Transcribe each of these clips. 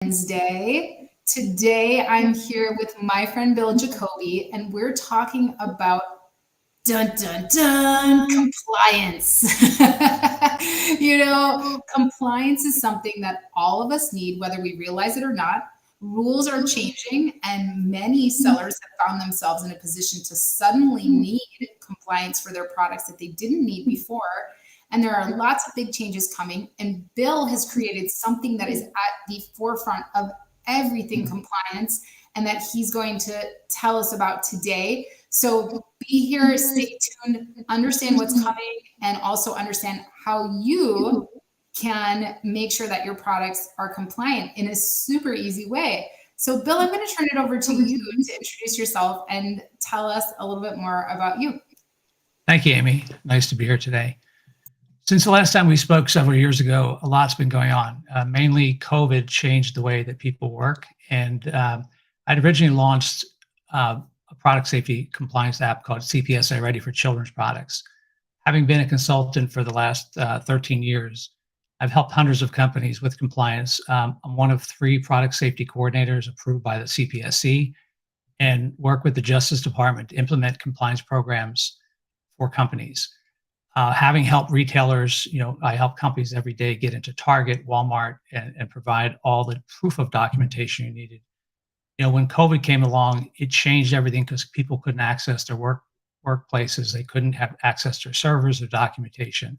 Wednesday. Today I'm here with my friend Bill Jacoby, and we're talking about dun dun dun compliance. Compliance is something that all of us need, whether we realize it or not. Rules are changing, and many sellers have found themselves in a position to suddenly need compliance for their products that they didn't need before. And there are lots of big changes coming. And Bill has created something that is at the forefront of everything compliance and that he's going to tell us about today. So be here, stay tuned, understand what's coming, and also understand how you can make sure that your products are compliant in a super easy way. So Bill, I'm going to turn it over to you to introduce yourself and tell us a little bit more about you. Thank you, Amy. Nice to be here today. Since the last time we spoke several years ago, a lot's been going on. Mainly COVID changed the way that people work. And I'd originally launched a product safety compliance app called CPSA Ready for Children's Products. Having been a consultant for the last 13 years, I've helped hundreds of companies with compliance. I'm one of 3 product safety coordinators approved by the CPSC and work with the Justice Department to implement compliance programs for companies. Having helped retailers, I help companies every day get into Target, Walmart, and provide all the proof of documentation you needed. When COVID came along, it changed everything because people couldn't access their workplaces. They couldn't have access to their servers or documentation.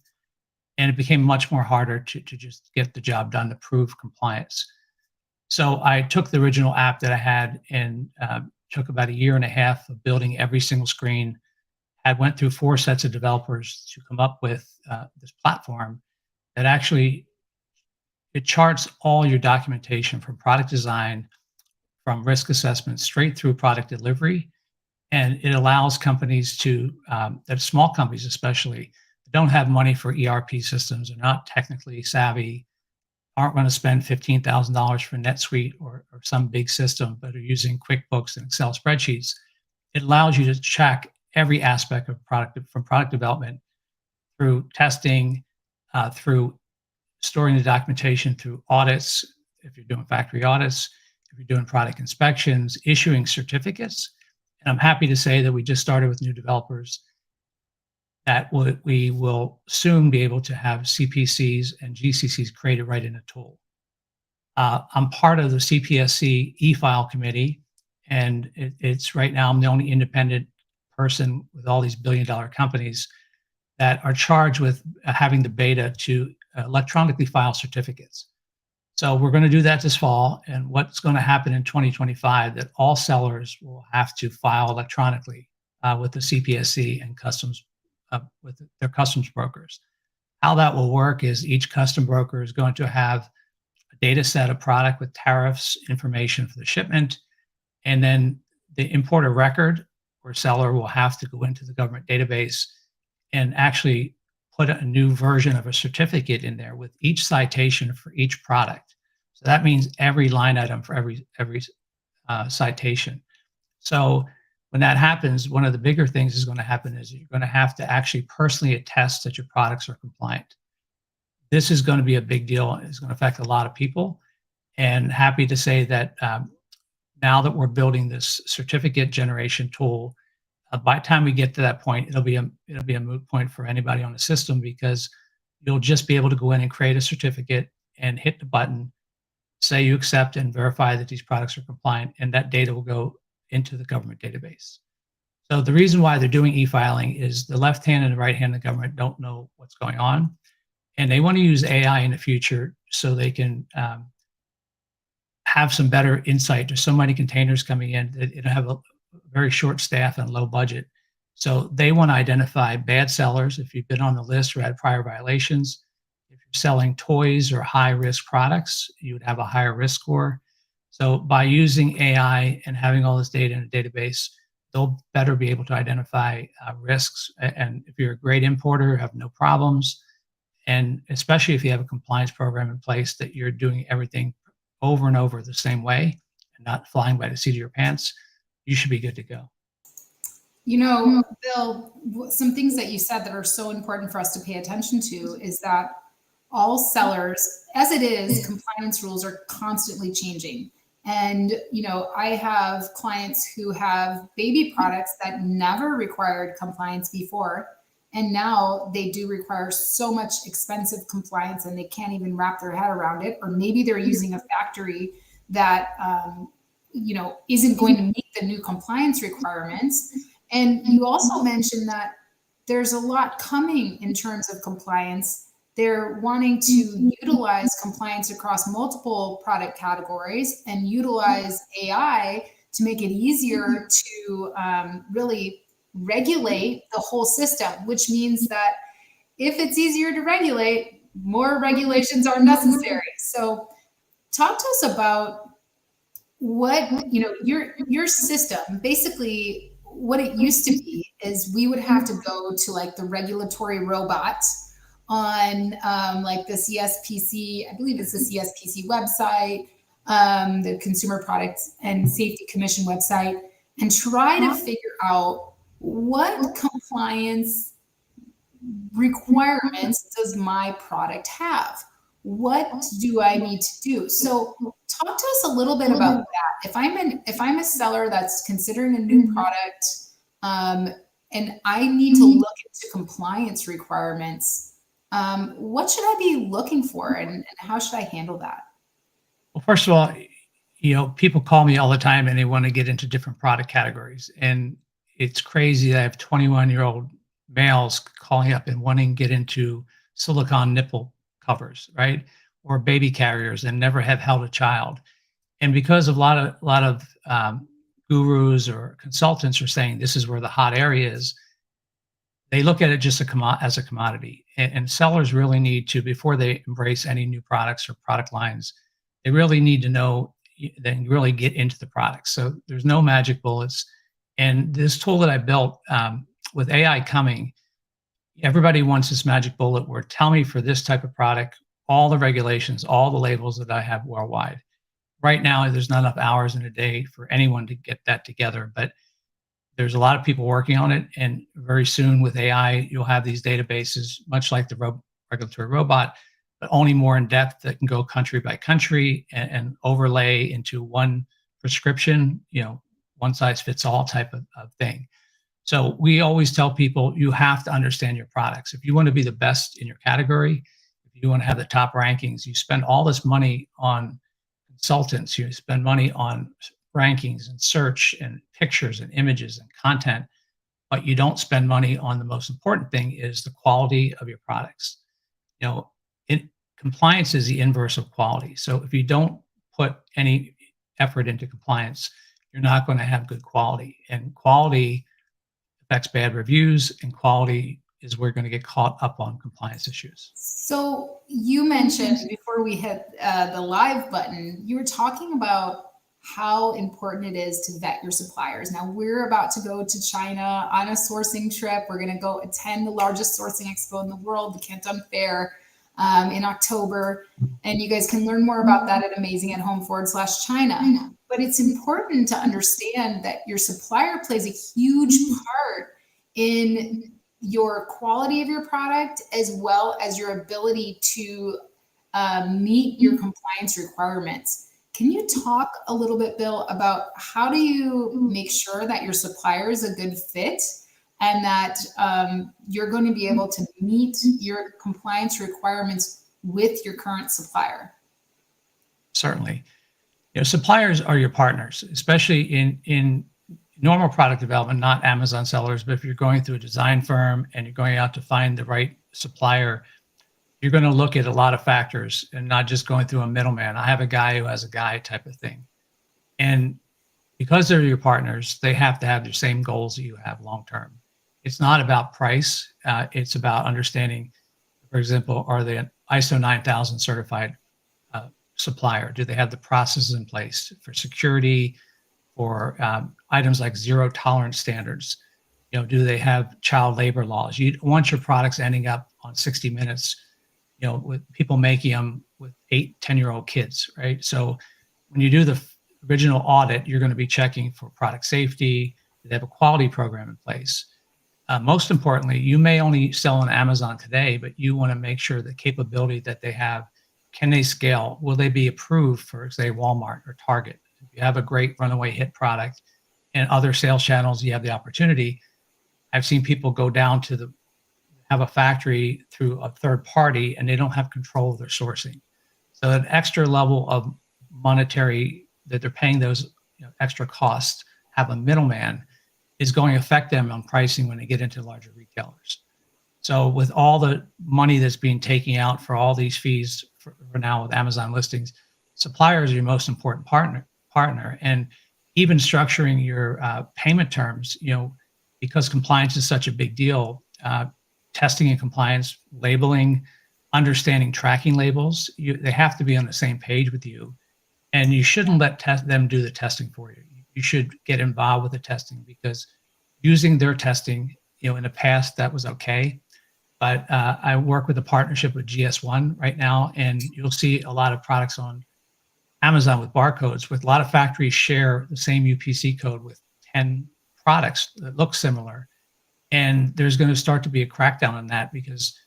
And it became much more harder to just get the job done to prove compliance. So I took the original app that I had and took about 1.5 years of building every single screen. I went through 4 sets of developers to come up with this platform that actually, it charts all your documentation from product design, from risk assessment, straight through product delivery. And it allows companies to, that small companies especially, that don't have money for ERP systems, are not technically savvy, aren't going to spend $15,000 for NetSuite or some big system, but are using QuickBooks and Excel spreadsheets. It allows you to check every aspect of product, from product development through testing, through storing the documentation, through audits, if you're doing factory audits, if you're doing product inspections, issuing certificates. And I'm happy to say that we just started with new developers that we will soon be able to have CPCs and GCCs created right in a tool. I'm part of the CPSC e-file committee, and it's right now I'm the only independent person with all these billion-dollar companies that are charged with having the beta to electronically file certificates. So we're going to do that this fall, and what's going to happen in 2025 that all sellers will have to file electronically with the CPSC and customs with their customs brokers. How that will work is each custom broker is going to have a data set of product with tariffs, information for the shipment, and then the importer record or seller will have to go into the government database and actually put a new version of a certificate in there with each citation for each product. So that means every line item for every citation. So when that happens, one of the bigger things is going to happen is you're going to have to actually personally attest that your products are compliant. This is going to be a big deal. It's going to affect a lot of people. And happy to say that now that we're building this certificate generation tool, by the time we get to that point, it'll be a moot point for anybody on the system, because you'll just be able to go in and create a certificate and hit the button, say you accept and verify that these products are compliant, and that data will go into the government database. So the reason why they're doing e-filing is the left hand and the right hand of the government don't know what's going on, and they want to use AI in the future so they can have some better insight. There's so many containers coming in that it'll have a very short staff and low budget. So they want to identify bad sellers. If you've been on the list or had prior violations, if you're selling toys or high risk products, you would have a higher risk score. So by using AI and having all this data in a database, they'll better be able to identify risks. And if you're a great importer, have no problems. And especially if you have a compliance program in place that you're doing everything over and over the same way and not flying by the seat of your pants, you should be good to go. Bill, some things that you said that are so important for us to pay attention to is that all sellers, as it is, compliance rules are constantly changing. And, I have clients who have baby products that never required compliance before. And now they do require so much expensive compliance and they can't even wrap their head around it. Or maybe they're using a factory that, isn't going to meet the new compliance requirements. And you also mentioned that there's a lot coming in terms of compliance. They're wanting to utilize compliance across multiple product categories and utilize AI to make it easier to really regulate the whole system, which means that if it's easier to regulate, more regulations are necessary. So talk to us about what, your system. Basically what it used to be is we would have to go to like the regulatory robot on like the CSPC, I believe it's the CSPC website, the Consumer Products and Safety Commission website, and try to figure out what compliance requirements does my product have? What do I need to do? So talk to us a little bit about that. If I'm a seller that's considering a new product, and I need to look into compliance requirements, what should I be looking for, and how should I handle that? Well, first of all, people call me all the time and they want to get into different product categories. And it's crazy that I have 21-year-old males calling up and wanting to get into silicone nipple covers, right? Or baby carriers and never have held a child. And because a lot of gurus or consultants are saying this is where the hot area is, they look at it just as a commodity. And sellers really need to, before they embrace any new products or product lines, they really need to know, then really get into the products. So there's no magic bullets. And this tool that I built, with AI coming, everybody wants this magic bullet where tell me for this type of product, all the regulations, all the labels that I have worldwide. Right now, there's not enough hours in a day for anyone to get that together, but there's a lot of people working on it. And very soon with AI, you'll have these databases, much like the regulatory robot, but only more in depth that can go country by country and overlay into one prescription, one size fits all type of thing. So we always tell people you have to understand your products. If you want to be the best in your category, if you want to have the top rankings, you spend all this money on consultants, you spend money on rankings and search and pictures and images and content, but you don't spend money on the most important thing is the quality of your products. Compliance is the inverse of quality. So if you don't put any effort into compliance, you're not going to have good quality. And quality affects bad reviews, and quality is we're going to get caught up on compliance issues. So you mentioned before we hit the live button, you were talking about how important it is to vet your suppliers. Now we're about to go to China on a sourcing trip. We're going to go attend the largest sourcing expo in the world, the Canton Fair, in October. And you guys can learn more about that at amazingathome.com/China. But it's important to understand that your supplier plays a huge part in your quality of your product, as well as your ability to meet your compliance requirements. Can you talk a little bit, Bill, about how do you make sure that your supplier is a good fit and that you're going to be able to meet your compliance requirements with your current supplier? Certainly. Suppliers are your partners, especially in normal product development, not Amazon sellers, but if you're going through a design firm and you're going out to find the right supplier, you're going to look at a lot of factors and not just going through a middleman. I have a guy who has a guy type of thing. And because they're your partners, they have to have the same goals that you have long-term. It's not about price. It's about understanding, for example, are they an ISO 9000 certified supplier? Do they have the processes in place for security, for items like zero tolerance standards? Do they have child labor laws? You don't want your products ending up on 60 Minutes, with people making them with 8-10-year-old kids, right? So when you do the original audit, you're going to be checking for product safety. Do they have a quality program in place? Most importantly, you may only sell on Amazon today, but you want to make sure the capability that they have, can they scale? Will they be approved for, say, Walmart or Target? If you have a great runaway hit product and other sales channels, you have the opportunity. I've seen people go down to have a factory through a third party and they don't have control of their sourcing. So an extra level of monetary that they're paying those extra costs, have a middleman, is going to affect them on pricing when they get into larger retailers. So with all the money that's being taken out for all these fees for now with Amazon listings, suppliers are your most important partner. And even structuring your payment terms, because compliance is such a big deal, testing and compliance, labeling, understanding tracking labels, they have to be on the same page with you. And you shouldn't let them do the testing for you. You should get involved with the testing, because using their testing, in the past, that was okay. But I work with a partnership with GS1 right now, and you'll see a lot of products on Amazon with barcodes, with a lot of factories share the same UPC code with 10 products that look similar. And there's going to start to be a crackdown on that, because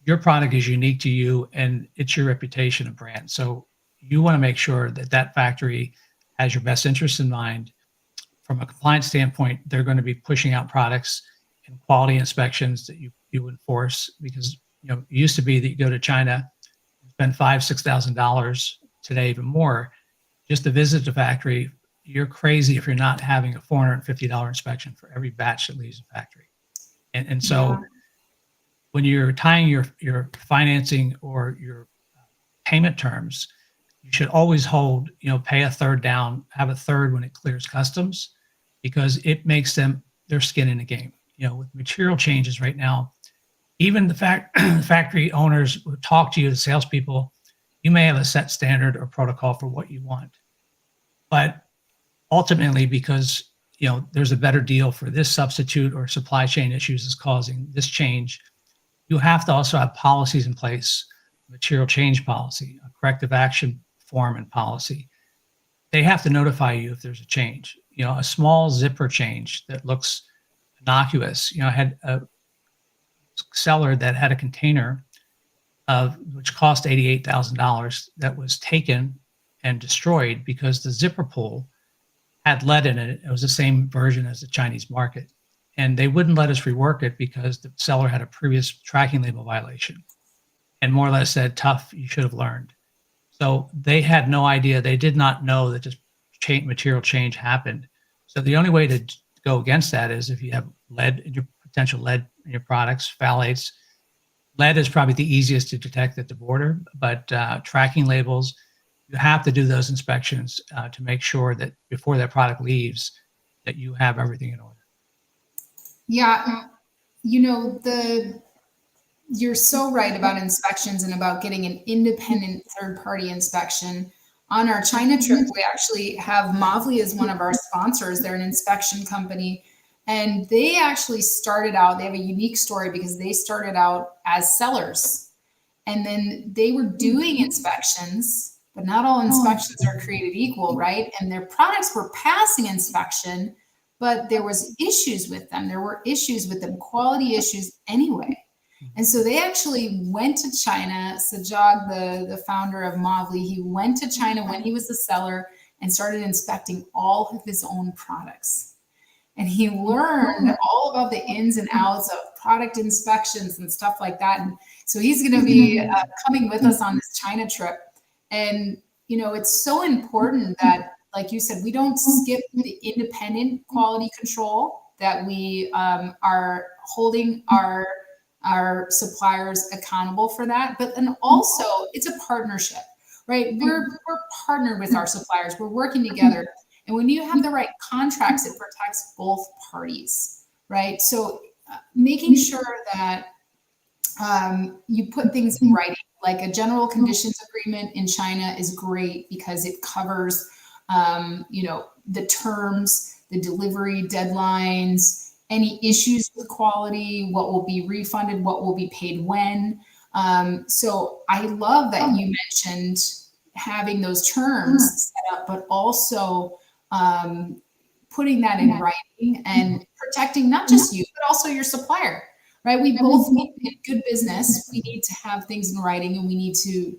your product is unique to you and it's your reputation and brand. So you want to make sure that that factory has your best interests in mind. From a compliance standpoint, they're going to be pushing out products and quality inspections that you enforce, because it used to be that you go to China, spend $5,000-$6,000, today even more, just to visit the factory. You're crazy if you're not having a $450 inspection for every batch that leaves the factory. And so when you're tying your financing or your payment terms, you should always hold, pay a third down, have a third when it clears customs, because it makes their skin in the game. With material changes right now, even the factory owners will talk to you, the salespeople. You may have a set standard or protocol for what you want, but ultimately, because there's a better deal for this substitute, or supply chain issues is causing this change, you have to also have policies in place, material change policy, a corrective action form and policy. They have to notify you if there's a change. A small zipper change that looks innocuous. I had a seller that had a container which cost $88,000 that was taken and destroyed because the zipper pull had lead in it. It was the same version as the Chinese market. And they wouldn't let us rework it because the seller had a previous tracking label violation and more or less said, tough, you should have learned. So they had no idea. They did not know that this material change happened. So the only way to go against that is if you have potential lead in your products, phthalates. Lead is probably the easiest to detect at the border, but tracking labels, you have to do those inspections to make sure that before that product leaves, that you have everything in order. Yeah, you're so right about inspections and about getting an independent third-party inspection. On our China trip, we actually have Mavli as one of our sponsors. They're an inspection company. And they actually started out, they have a unique story because they started out as sellers. And then they were doing inspections, but not all inspections are created equal, right? And their products were passing inspection, but there was issues with them. There were issues with them, quality issues anyway. And so they actually went to China. Sajag, the founder of Mavli, he went to China when he was a seller and started inspecting all of his own products. And he learned all about the ins and outs of product inspections and stuff like that. And so he's going to be coming with us on this China trip. And, it's so important that, like you said, we don't skip the independent quality control, that we are holding our suppliers accountable for that. But then also it's a partnership, right? We're partnered with our suppliers. We're working together. And when you have the right contracts, it protects both parties, right? So making sure that you put things in writing, like a general conditions agreement in China is great because it covers, the terms, the delivery deadlines, any issues with quality, what will be refunded, what will be paid when. So I love that you mentioned having those terms set up, but also putting that in writing and protecting not just you, but also your supplier, right? We both need, in good business, we need to have things in writing, and we need to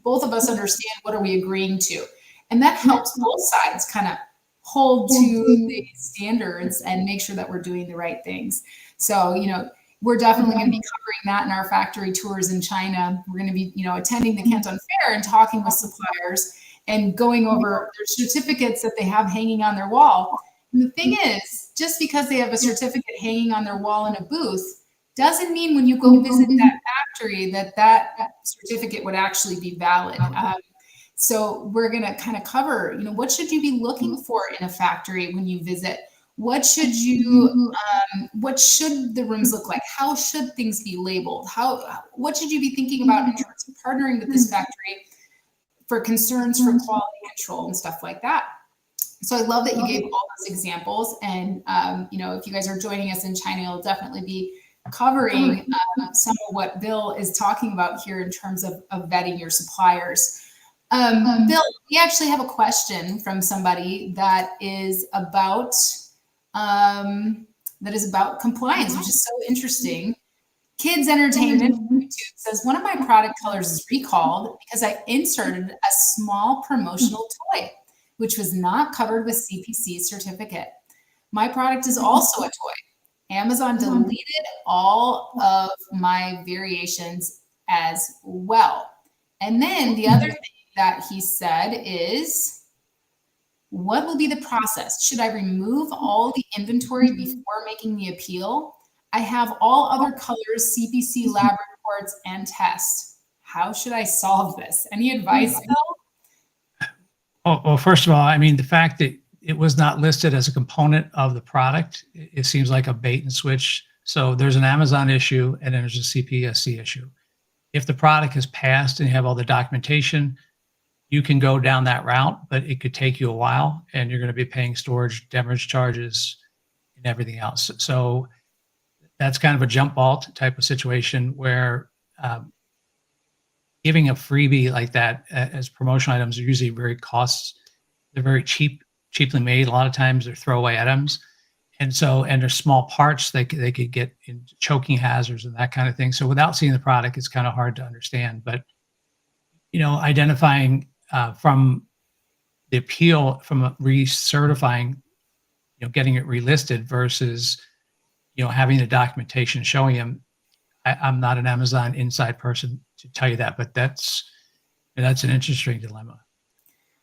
both of us understand what are we agreeing to. And that helps both sides kind of hold to the standards and make sure that we're doing the right things. So, we're definitely going to be covering that in our factory tours in China. We're going to be, attending the Canton Fair and talking with suppliers and going over their certificates that they have hanging on their wall. And the thing is, just because they have a certificate hanging on their wall in a booth doesn't mean when you go visit that factory that certificate would actually be valid. So we're going to kind of cover, what should you be looking for in a factory when you visit? What should the rooms look like? How should things be labeled? What should you be thinking about in terms of partnering with this factory for concerns for quality control and stuff like that? So I love that you gave all those examples. And, if you guys are joining us in China, you'll definitely be covering some of what Bill is talking about here in terms of vetting your suppliers. Bill, we actually have a question from somebody that is about compliance, which is so interesting. Kids Entertainment YouTube says, one of my product colors is recalled because I inserted a small promotional toy, which was not covered with CPC certificate. My product is also a toy. Amazon deleted all of my variations as well. And then the other thing that he said is, what will be the process? Should I remove all the inventory before making the appeal? I have all other colors, CPC lab reports, and tests. How should I solve this? Any advice, Bill? Well, first of all, I mean, the fact that it was not listed as a component of the product, it seems like a bait and switch. So there's an Amazon issue and then there's a CPSC issue. If the product is passed and you have all the documentation, you can go down that route, but it could take you a while and you're going to be paying storage, demurrage charges, and everything else. So that's kind of a jump vault type of situation where giving a freebie like that as promotional items are usually they're very cheaply made. A lot of times they're throwaway items. And they're small parts they could get into choking hazards and that kind of thing. So without seeing the product, it's kind of hard to understand. But, identifying from the appeal from recertifying, getting it relisted versus, having the documentation showing him. I'm not an Amazon inside person to tell you that, but that's an interesting dilemma.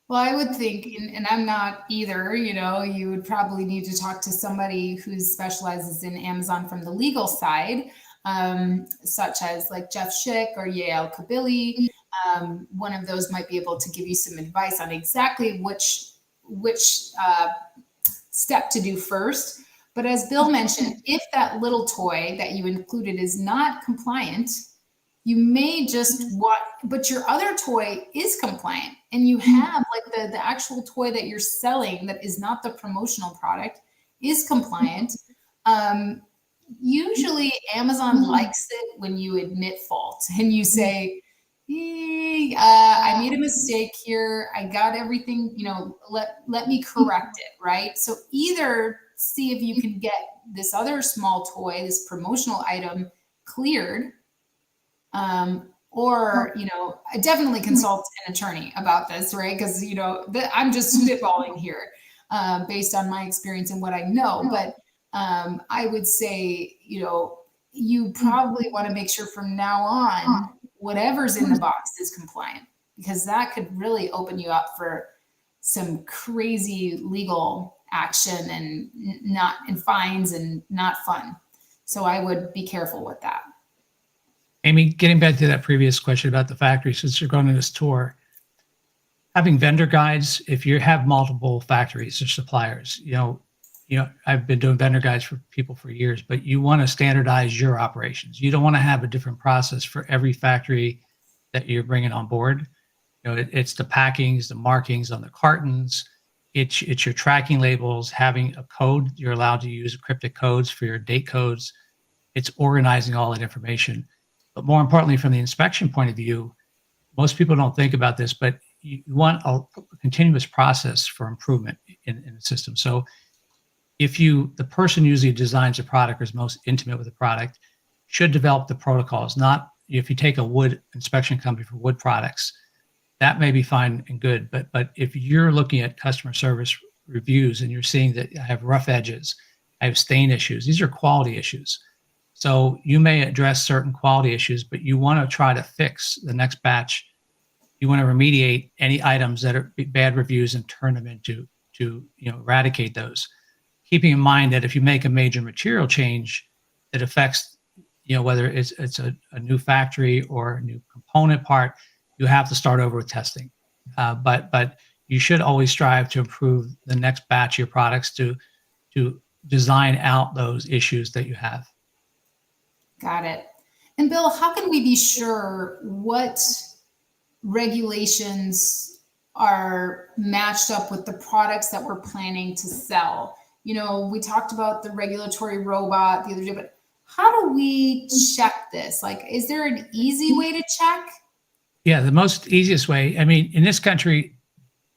Well, I would think, and I'm not either, you would probably need to talk to somebody who specializes in Amazon from the legal side, such as like Jeff Schick or Yael Kabili. One of those might be able to give you some advice on exactly which step to do first. But as Bill mentioned, if that little toy that you included is not compliant, you may just but your other toy is compliant and you have like the actual toy that you're selling that is not the promotional product is compliant. Usually Amazon likes it when you admit fault and you say, I made a mistake here. I got everything, let me correct it, right? So either see if you can get this other small toy, this promotional item cleared, or, I definitely consult an attorney about this, right? Because, I'm just spitballing here based on my experience and what I know. But I would say, you probably want to make sure from now on, whatever's in the box is compliant, because that could really open you up for some crazy legal action and fines and not fun. So I would be careful with that. Amy, getting back to that previous question about the factory, since you're going on this tour, having vendor guides, if you have multiple factories or suppliers, I've been doing vendor guides for people for years, but you want to standardize your operations. You don't want to have a different process for every factory that you're bringing on board. It's the packings, the markings on the cartons. It's your tracking labels, having a code. You're allowed to use cryptic codes for your date codes. It's organizing all that information. But more importantly, from the inspection point of view, most people don't think about this, but you want a continuous process for improvement in the system. So the person usually designs a product or is most intimate with the product, should develop the protocols. Not if you take a wood inspection company for wood products, that may be fine and good. But if you're looking at customer service reviews and you're seeing that I have rough edges, I have stain issues, these are quality issues. So you may address certain quality issues, but you want to try to fix the next batch. You want to remediate any items that are bad reviews and turn them into eradicate those. Keeping in mind that if you make a major material change that affects, whether it's a new factory or a new component part, you have to start over with testing. But you should always strive to improve the next batch of your products to design out those issues that you have. Got it. And Bill, how can we be sure what regulations are matched up with the products that we're planning to sell? We talked about the regulatory robot the other day, but how do we check this? Like, is there an easy way to check? Yeah, the most easiest way, in this country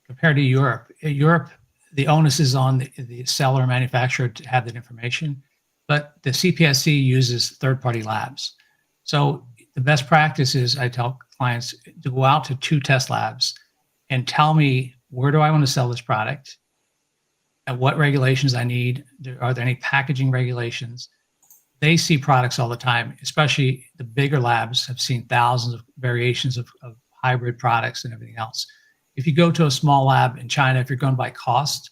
compared to Europe, the onus is on the seller manufacturer to have that information, but the CPSC uses third-party labs. So the best practice is I tell clients to go out to 2 test labs and tell me, where do I want to sell this product? And what regulations I need? Are there any packaging regulations? They see products all the time, especially the bigger labs have seen thousands of variations of hybrid products and everything else. If you go to a small lab in China, if you're going by cost,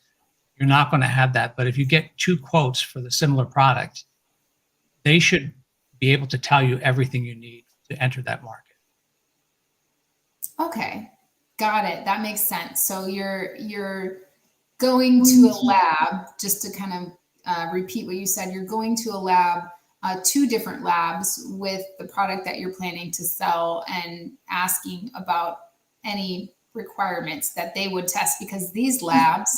you're not going to have that. But if you get 2 quotes for the similar product, they should be able to tell you everything you need to enter that market. Okay, got it. That makes sense. So you're going to a lab, just to kind of repeat what you said. You're going to a lab, 2 different labs with the product that you're planning to sell, and asking about any requirements that they would test, because these labs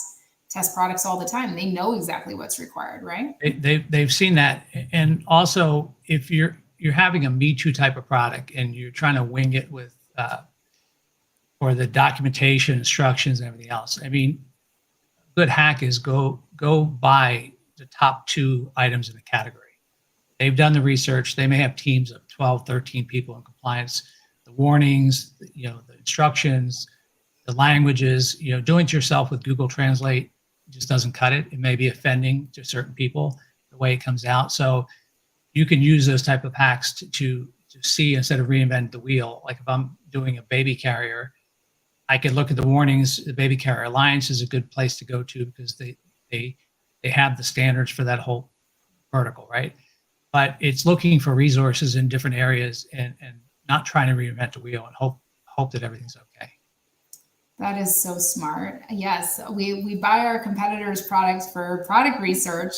test products all the time. They know exactly what's required, right? They've seen that. And also, if you're having a Me Too type of product and you're trying to wing it with or the documentation, instructions, and everything else, good hack is go buy the top 2 items in the category. They've done the research. They may have teams of 12, 13 people in compliance. The warnings, the instructions, the languages, doing it yourself with Google Translate just doesn't cut it. It may be offending to certain people the way it comes out. So you can use those type of hacks to see, instead of reinvent the wheel. Like if I'm doing a baby carrier, I could look at the warnings. The Baby Carrier Alliance is a good place to go to, because they have the standards for that whole vertical, right? But it's looking for resources in different areas and not trying to reinvent the wheel and hope that everything's okay. That is so smart. Yes, we buy our competitors' products for product research,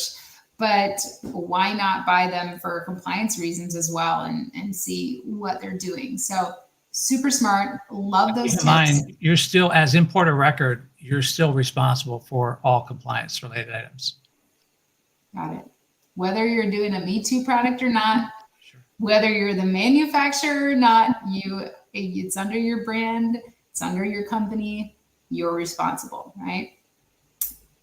but why not buy them for compliance reasons as well, and see what they're doing? So super smart. Love those tips. Mind, you're still, as importer record, you're still responsible for all compliance related items. Got it. Whether you're doing a Me Too product or not, Sure. Whether you're the manufacturer or not, it's under your brand, it's under your company, you're responsible, right?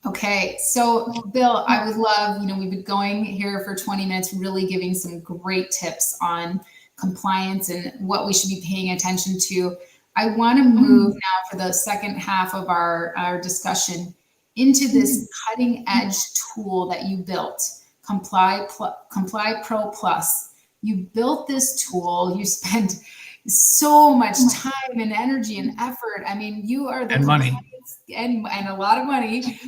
Okay, so Bill, I would love, we've been going here for 20 minutes, really giving some great tips on compliance and what we should be paying attention to. I want to move now for the second half of our discussion into this cutting edge tool that you built, Comply Pro Plus. You built this tool, you spent so much time and energy and effort. You are the money and a lot of money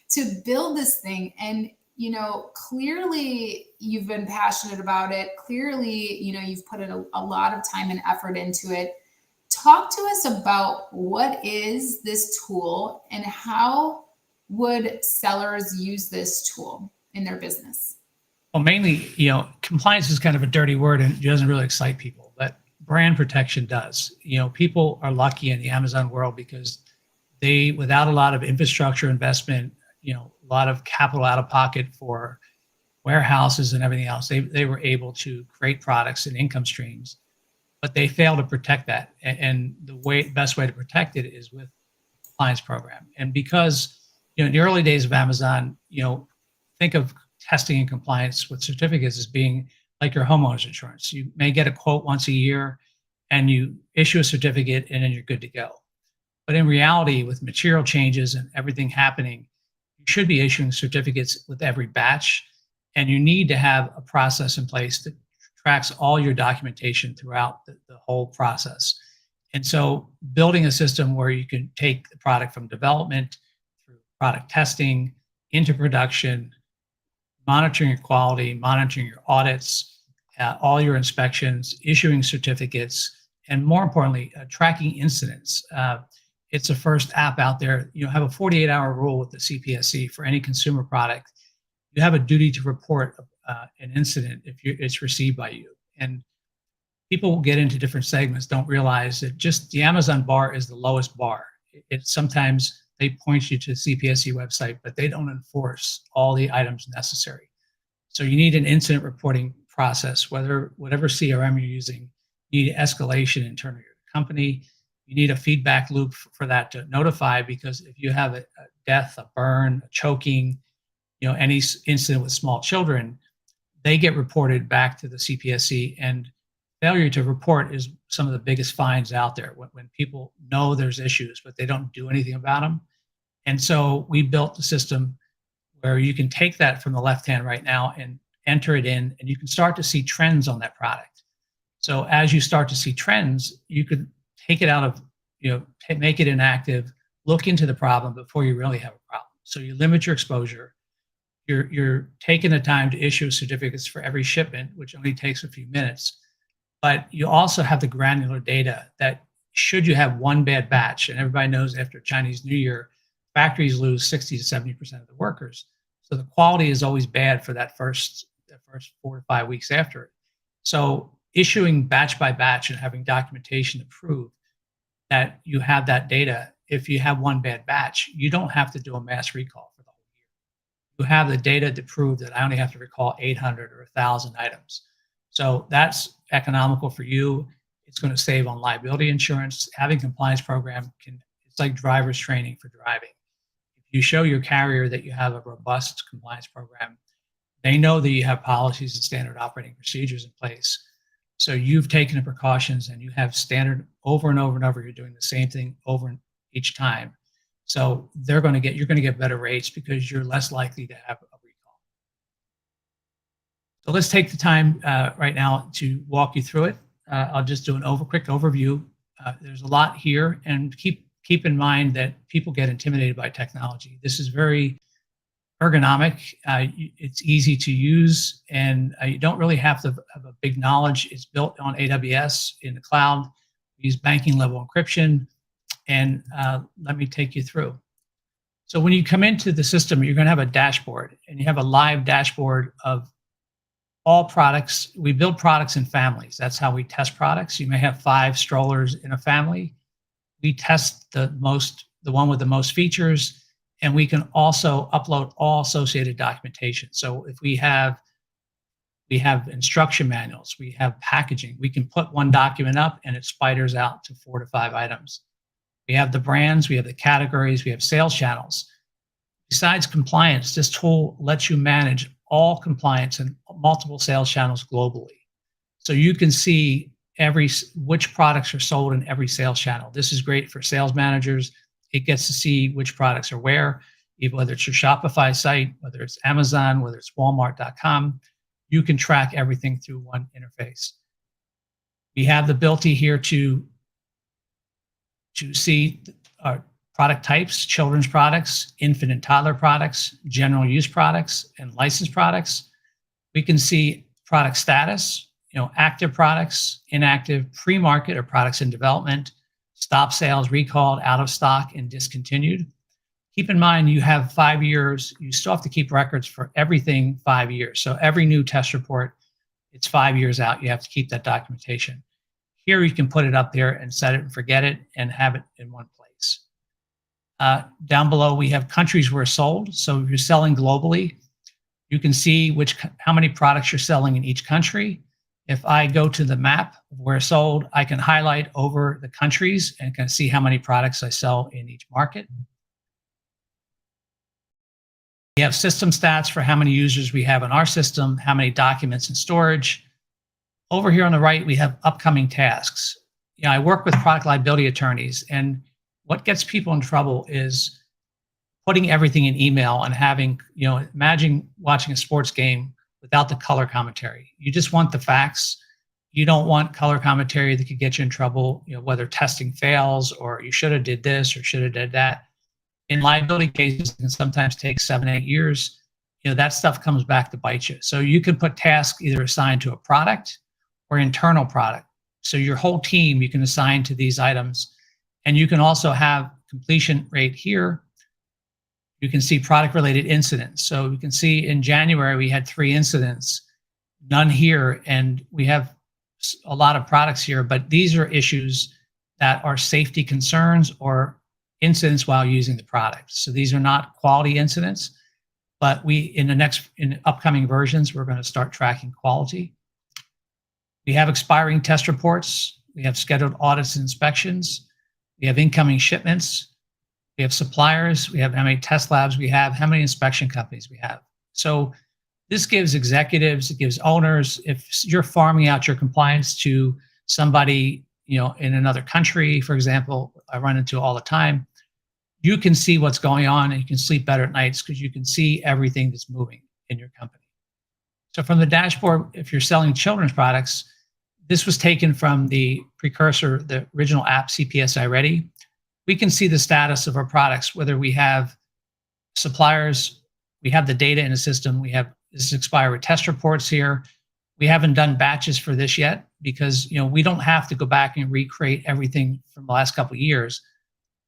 to build this thing. And clearly you've been passionate about it. Clearly, you've put in a lot of time and effort into it. Talk to us about what is this tool and how would sellers use this tool in their business? Well, mainly, compliance is kind of a dirty word and it doesn't really excite people, but brand protection does. People are lucky in the Amazon world because they, without a lot of infrastructure investment, a lot of capital out of pocket for warehouses and everything else, they were able to create products and income streams, but they fail to protect that. And the best way to protect it is with a compliance program. And because in the early days of Amazon, think of testing and compliance with certificates as being like your homeowner's insurance. You may get a quote once a year and you issue a certificate and then you're good to go. But in reality, with material changes and everything happening, you should be issuing certificates with every batch. And you need to have a process in place that tracks all your documentation throughout the whole process. And so building a system where you can take the product from development through product testing into production, monitoring your quality, monitoring your audits, all your inspections, issuing certificates, and more importantly, tracking incidents. It's the first app out there. You have a 48-hour rule with the CPSC for any consumer product. You have a duty to report an incident if it's received by you. And people will get into different segments, don't realize that just the Amazon bar is the lowest bar. Sometimes they point you to the CPSC website, but they don't enforce all the items necessary. So you need an incident reporting process, whatever CRM you're using. You need escalation internally to your company. You need a feedback loop for that to notify, because if you have a death, a burn, a choking, any incident with small children, they get reported back to the CPSC, and failure to report is some of the biggest fines out there when people know there's issues, but they don't do anything about them. And so we built a system where you can take that from the left hand right now and enter it in, and you can start to see trends on that product. So as you start to see trends, you could take it out of, make it inactive, look into the problem before you really have a problem. So you limit your exposure. You're taking the time to issue certificates for every shipment, which only takes a few minutes. But you also have the granular data that should you have one bad batch, and everybody knows after Chinese New Year, factories lose 60 to 70% of the workers. So the quality is always bad for that first 4 to 5 weeks after it. So issuing batch by batch and having documentation to prove that you have that data, if you have one bad batch, you don't have to do a mass recall for the whole year. You have the data to prove that I only have to recall 800 or 1,000 items. So that's economical for you. It's going to save on liability insurance. Having a compliance program it's like driver's training for driving. If you show your carrier that you have a robust compliance program, they know that you have policies and standard operating procedures in place. So you've taken the precautions and you have standard over and over and over. You're doing the same thing over each time. So you're going to get better rates because you're less likely to have a recall. So let's take the time right now to walk you through it. I'll just do a quick overview. There's a lot here, and keep in mind that people get intimidated by technology. This is very ergonomic. It's easy to use, and you don't really have to have a big knowledge. It's built on AWS in the cloud. We use banking level encryption, and let me take you through. So when you come into the system, you're going to have a dashboard, and you have a live dashboard of all products. We build products in families. That's how we test products. You may have 5 strollers in a family. We test the one with the most features, and we can also upload all associated documentation. So if we have instruction manuals, we have packaging, we can put one document up and it spiders out to 4 to 5 items. We have the brands, we have the categories, we have sales channels. Besides compliance, this tool lets you manage all compliance and multiple sales channels globally. So you can see which products are sold in every sales channel. This is great for sales managers. It gets to see which products are where, whether it's your Shopify site, whether it's Amazon, whether it's Walmart.com, you can track everything through one interface. We have the ability here to see our product types: children's products, infant and toddler products, general use products, and licensed products. We can see product status, active products, inactive, pre-market or products in development, stop sales, recalled, out of stock, and discontinued. Keep in mind, you have 5 years. You still have to keep records for everything 5 years. So every new test report, it's 5 years out. You have to keep that documentation. Here you can put it up there and set it and forget it and have it in one place. Down below, we have countries where it's sold. So if you're selling globally, you can see how many products you're selling in each country. If I go to the map of where it's sold, I can highlight over the countries and can see how many products I sell in each market. We have system stats for how many users we have in our system, how many documents in storage. Over here on the right, we have upcoming tasks. I work with product liability attorneys, and what gets people in trouble is putting everything in email and having, imagine watching a sports game without the color commentary. You just want the facts. You don't want color commentary that could get you in trouble, whether testing fails or you should have did this or should have did that. In liability cases, it can sometimes take 7, 8 years. That stuff comes back to bite you. So you can put tasks either assigned to a product or internal product. So your whole team you can assign to these items. And you can also have completion rate here. You can see product related incidents. So you can see in January, we had 3 incidents, none here. And we have a lot of products here, but these are issues that are safety concerns or incidents while using the product. So these are not quality incidents, but in upcoming versions, we're going to start tracking quality. We have expiring test reports. We have scheduled audits and inspections. We have incoming shipments. We have suppliers. We have how many test labs we have, how many inspection companies we have. So this gives executives, it gives owners, if you're farming out your compliance to somebody, in another country, for example, I run into all the time, you can see what's going on and you can sleep better at nights because you can see everything that's moving in your company. So from the dashboard, if you're selling children's products, this was taken from the precursor, the original app, CPSI Ready. We can see the status of our products, whether we have suppliers, we have the data in the system, we have this expiry test reports here. We haven't done batches for this yet because we don't have to go back and recreate everything from the last couple of years.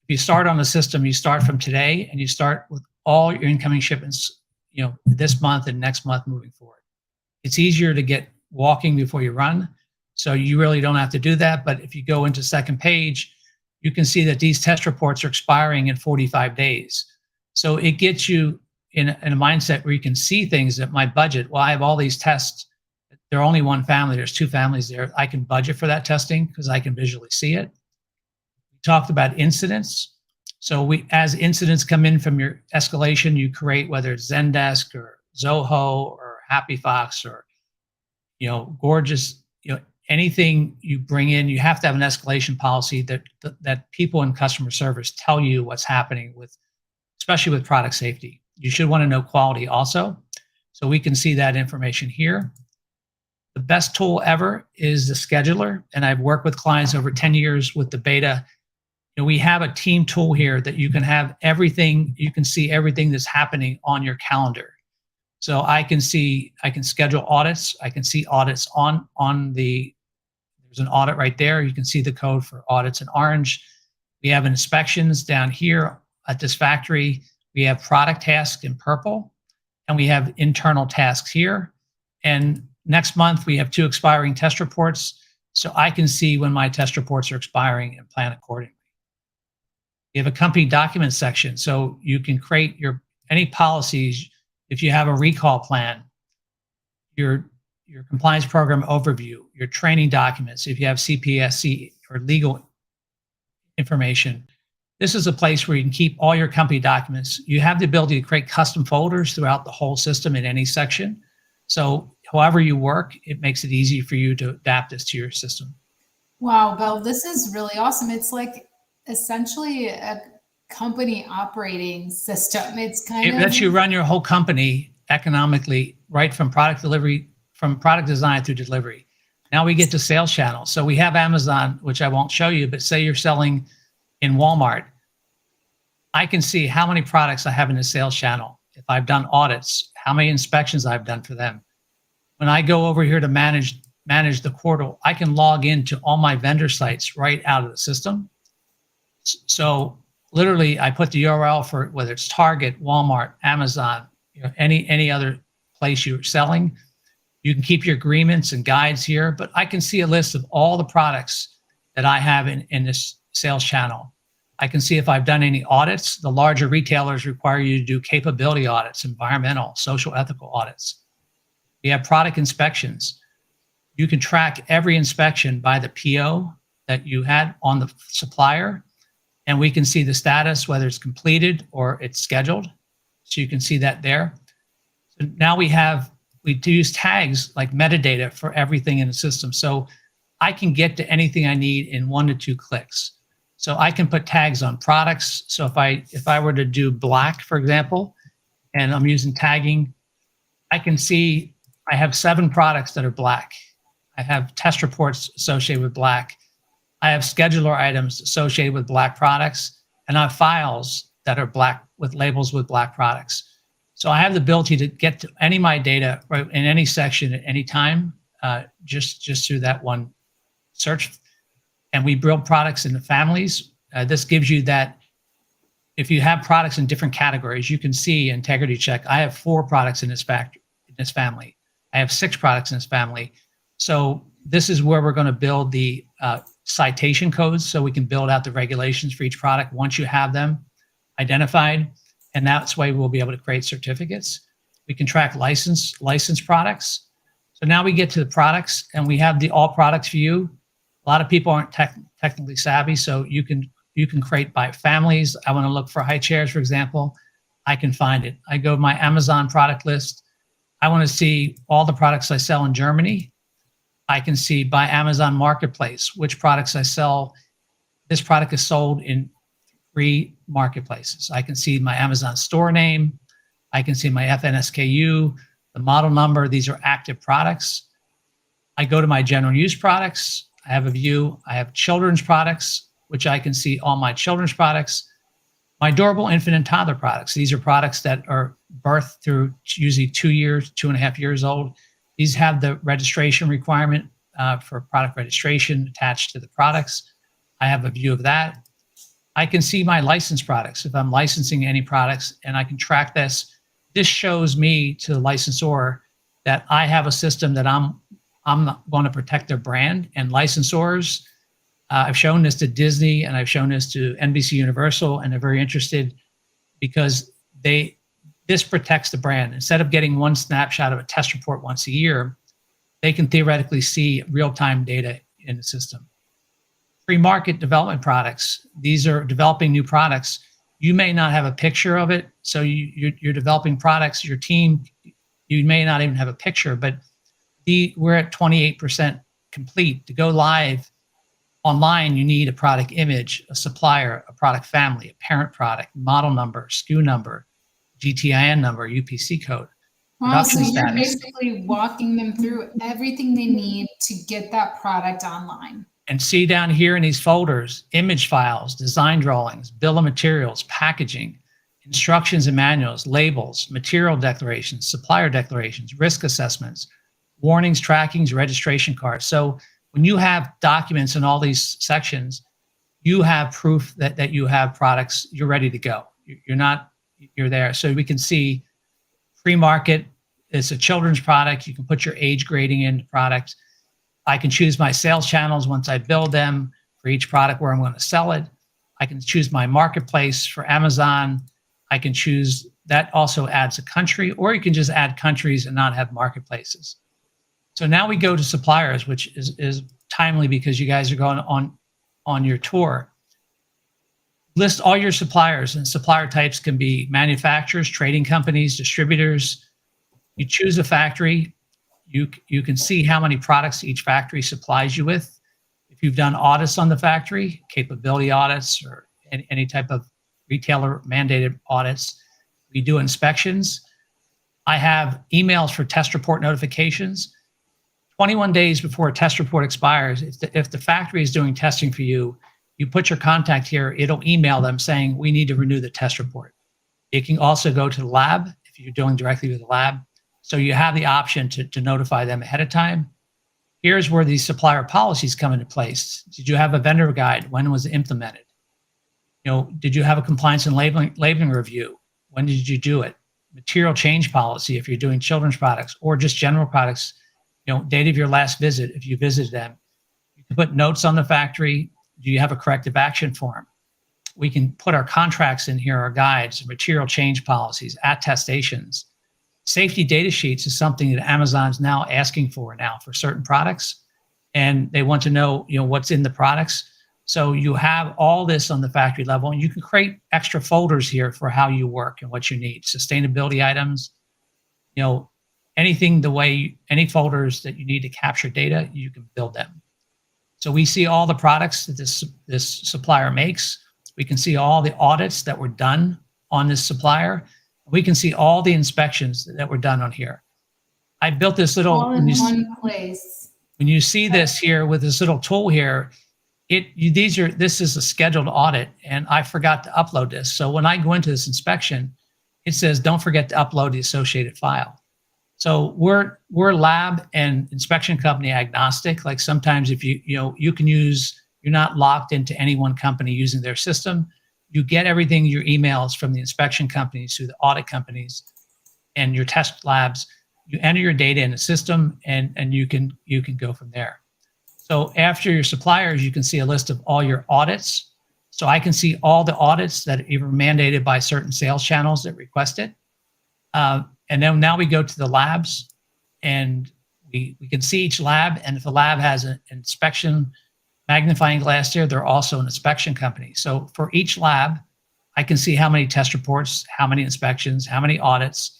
If you start on the system, you start from today and you start with all your incoming shipments, this month and next month moving forward. It's easier to get walking before you run. So you really don't have to do that. But if you go into second page, you can see that these test reports are expiring in 45 days. So it gets you in a mindset where you can see things at my budget. Well, I have all these tests. They're only one family. There's 2 families there. I can budget for that testing because I can visually see it. We talked about incidents. So as incidents come in from your escalation, you create, whether it's Zendesk or Zoho or HappyFox or, Gorgeous, anything you bring in, you have to have an escalation policy that people in customer service tell you what's happening especially with product safety. You should want to know quality also. So we can see that information here. The best tool ever is the scheduler. And I've worked with clients over 10 years with the beta. We have a team tool here that you can have everything, you can see everything that's happening on your calendar. So I can schedule audits. I can see audits there's an audit right there. You can see the code for audits in orange. We have inspections down here at this factory. We have product tasks in purple, and we have internal tasks here. And next month, we have 2 expiring test reports. So I can see when my test reports are expiring and plan accordingly. We have a company document section. So you can create any policies. If you have a recall plan, your compliance program overview, your training documents, if you have CPSC or legal information, this is a place where you can keep all your company documents. You have the ability to create custom folders throughout the whole system in any section. So however you work, it makes it easy for you to adapt this to your system. Wow, Bill, this is really awesome. It's like essentially a company operating system. It lets you run your whole company economically, right from product delivery, from product design through delivery. Now we get to sales channels. So we have Amazon, which I won't show you, but say you're selling in Walmart. I can see how many products I have in the sales channel. If I've done audits, how many inspections I've done for them. When I go over here to manage the portal, I can log into all my vendor sites right out of the system. So literally, I put the URL for whether it's Target, Walmart, Amazon, any other place you're selling. You can keep your agreements and guides here, but I can see a list of all the products that I have in this sales channel. I can see if I've done any audits. The larger retailers require you to do capability audits, environmental, social, ethical audits. We have product inspections. You can track every inspection by the PO that you had on the supplier, and we can see the status, whether it's completed or it's scheduled. So you can see that there. So now we use tags like metadata for everything in the system. So I can get to anything I need in 1 to 2 clicks. So I can put tags on products. So if I were to do black, for example, and I'm using tagging, I can see I have 7 products that are black. I have test reports associated with black. I have scheduler items associated with black products, and I have files that are black with labels with black products. So I have the ability to get to any of my data right in any section at any time, just through that one search. And we build products into families. This gives you that if you have products in different categories, you can see integrity check. I have 4 products in this family. I have 6 products in this family. So this is where we're going to build the citation codes, so we can build out the regulations for each product once you have them identified. And that's why we'll be able to create certificates. We can track licensed products. So now we get to the products, and we have the all products view. A lot of people aren't technically savvy, so you can create by families. I want to look for high chairs, for example. I can find it. I go to my Amazon product list. I want to see all the products I sell in Germany. I can see by Amazon Marketplace which products I sell. This product is sold in 3 marketplaces. I can see my Amazon store name. I can see my FNSKU, the model number. These are active products. I go to my general use products. I have a view. I have children's products, which I can see all my children's products. My durable infant and toddler products. These are products that are birthed through usually 2 years, 2.5 years old. These have the registration requirement for product registration attached to the products. I have a view of that. I can see my licensed products if I'm licensing any products, and I can track this. This shows me to the licensor that I have a system that I'm not going to protect their brand. And licensors, I've shown this to Disney and I've shown this to NBC Universal, and they're very interested because this protects the brand. Instead of getting one snapshot of a test report once a year, they can theoretically see real-time data in the system. Pre-market development products. These are developing new products. You may not have a picture of it. So you're developing products, your team, you may not even have a picture, but we're at 28% complete. To go live online, you need a product image, a supplier, a product family, a parent product, model number, SKU number, GTIN number, UPC code. Wow, so you're basically walking them through everything they need to get that product online. And see down here in these folders, image files, design drawings, bill of materials, packaging, instructions and manuals, labels, material declarations, supplier declarations, risk assessments, warnings, trackings, registration cards. So when you have documents in all these sections, you have proof that you have products, you're ready to go. You're there. So we can see pre-market, it's a children's product. You can put your age grading in the product. I can choose my sales channels once I build them for each product where I'm going to sell it. I can choose my marketplace for Amazon. I can choose, that also adds a country, or you can just add countries and not have marketplaces. So now we go to suppliers, which is timely because you guys are going on your tour. List all your suppliers, and supplier types can be manufacturers, trading companies, distributors. You choose a factory. You can see how many products each factory supplies you with. If you've done audits on the factory, capability audits, or any type of retailer mandated audits, we do inspections. I have emails for test report notifications. 21 days before a test report expires, if the factory is doing testing for you, you put your contact here, it'll email them saying, we need to renew the test report. It can also go to the lab if you're doing directly with the lab. So you have the option to notify them ahead of time. Here's where these supplier policies come into place. Did you have a vendor guide? When was it implemented? Did you have a compliance and labeling review? When did you do it? Material change policy if you're doing children's products or just general products. Date of your last visit if you visited them. You can put notes on the factory. Do you have a corrective action form? We can put our contracts in here, our guides, material change policies, attestations. Safety data sheets is something that Amazon's now asking for now for certain products, and they want to know, what's in the products. So you have all this on the factory level, and you can create extra folders here for how you work and what you need. Sustainability items, anything any folders that you need to capture data, you can build them. So we see all the products that this supplier makes. We can see all the audits that were done on this supplier. We can see all the inspections that were done on here. I built this little, all in one place. When you see this here with this little tool here, this is a scheduled audit, and I forgot to upload this. So when I go into this inspection, it says, don't forget to upload the associated file. So we're lab and inspection company agnostic. Like sometimes if you can use, you're not locked into any one company using their system. You get everything, your emails from the inspection companies through the audit companies and your test labs. You enter your data in the system, and you can go from there. So after your suppliers, you can see a list of all your audits. So I can see all the audits that are mandated by certain sales channels that request it. And then now we go to the labs, and we can see each lab. And if a lab has an inspection magnifying glass there, they're also an inspection company. So for each lab, I can see how many test reports, how many inspections, how many audits.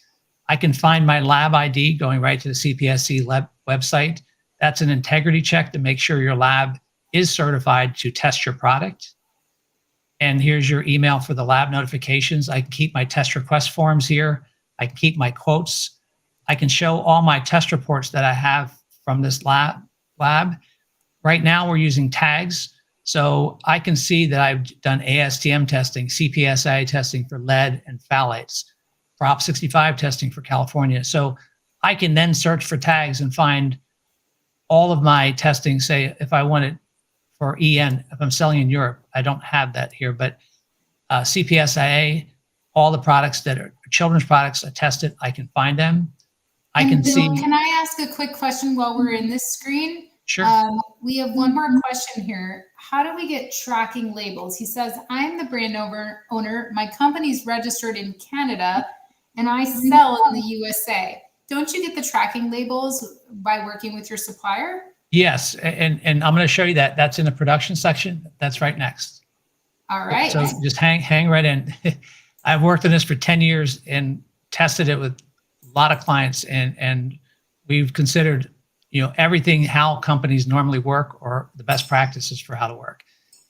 I can find my lab ID going right to the CPSC website. That's an integrity check to make sure your lab is certified to test your product. And here's your email for the lab notifications. I can keep my test request forms here. I can keep my quotes. I can show all my test reports that I have from this lab. Right now we're using tags. So I can see that I've done ASTM testing, CPSI testing for lead and phthalates, Prop 65 testing for California. So I can then search for tags and find all of my testing. Say if I want it for EN, if I'm selling in Europe, I don't have that here, but CPSIA, all the products that are children's products are tested, I can find them. I can see. Can I ask a quick question while we're in this screen? Sure. We have one more question here. How do we get tracking labels? He says, I'm the brand owner. My company's registered in Canada and I sell in the USA. Don't you get the tracking labels by working with your supplier? Yes, and I'm going to show you that. That's in the production section. That's right next. All right. So just hang right in. I've worked on this for 10 years and tested it with a lot of clients, and we've considered everything, how companies normally work or the best practices for how to work.